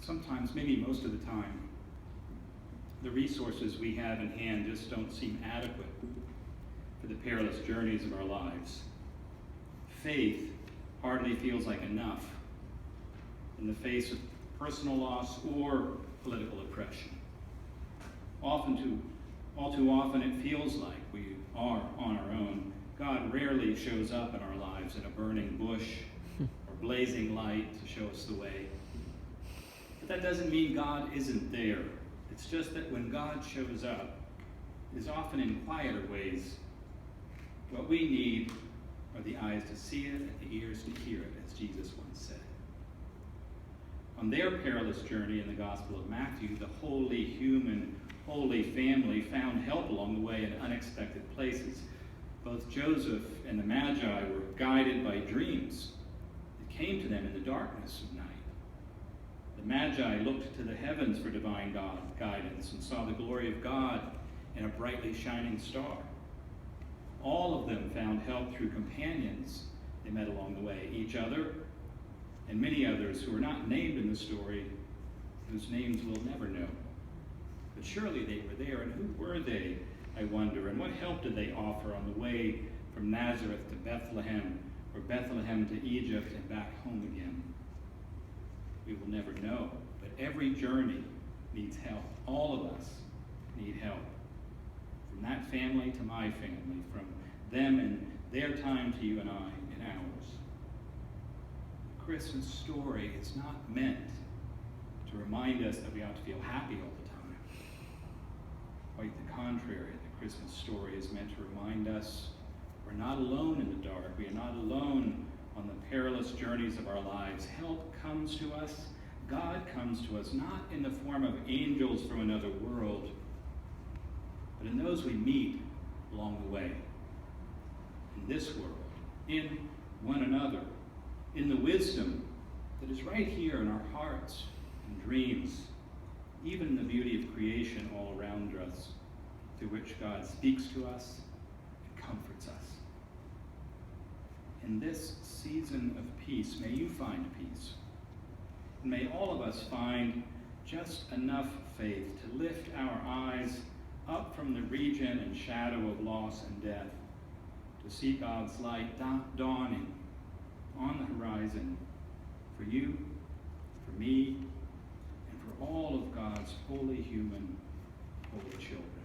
sometimes, maybe most of the time, the resources we have in hand just don't seem adequate for the perilous journeys of our lives. Faith hardly feels like enough in the face of personal loss or political oppression. All too often it feels like we are on our own. God rarely shows up in our lives in a burning bush or blazing light to show us the way. But that doesn't mean God isn't there. It's just that when God shows up, it is often in quieter ways. What we need are the eyes to see it and the ears to hear it, as Jesus once said. On their perilous journey in the Gospel of Matthew, the wholly human, holy family found help along the way in unexpected places. Both Joseph and the Magi were guided by dreams that came to them in the darkness of night. The Magi looked to the heavens for divine guidance and saw the glory of God in a brightly shining star. All of them found help through companions they met along the way, each other and many others who are not named in the story, whose names we'll never know. But surely they were there, and who were they, I wonder, and what help did they offer on the way from Nazareth to Bethlehem, or Bethlehem to Egypt and back home again? We will never know, but every journey needs help. All of us need help. From that family to my family, from them and their time to you and I in ours. The Christmas story is not meant to remind us that we ought to feel happy all the time. Quite the contrary, the Christmas story is meant to remind us we're not alone in the dark. We are not alone on the perilous journeys of our lives. Help comes to us. God comes to us, not in the form of angels from another world, but in those we meet along the way. In this world, in one another, in the wisdom that is right here in our hearts and dreams, even in the beauty of creation all around us, through which God speaks to us and comforts us. In this season of peace, may you find peace. And may all of us find just enough faith to lift our eyes up from the region and shadow of loss and death, to see God's light dawning on the horizon for you, for me, and for all of God's holy human, holy children.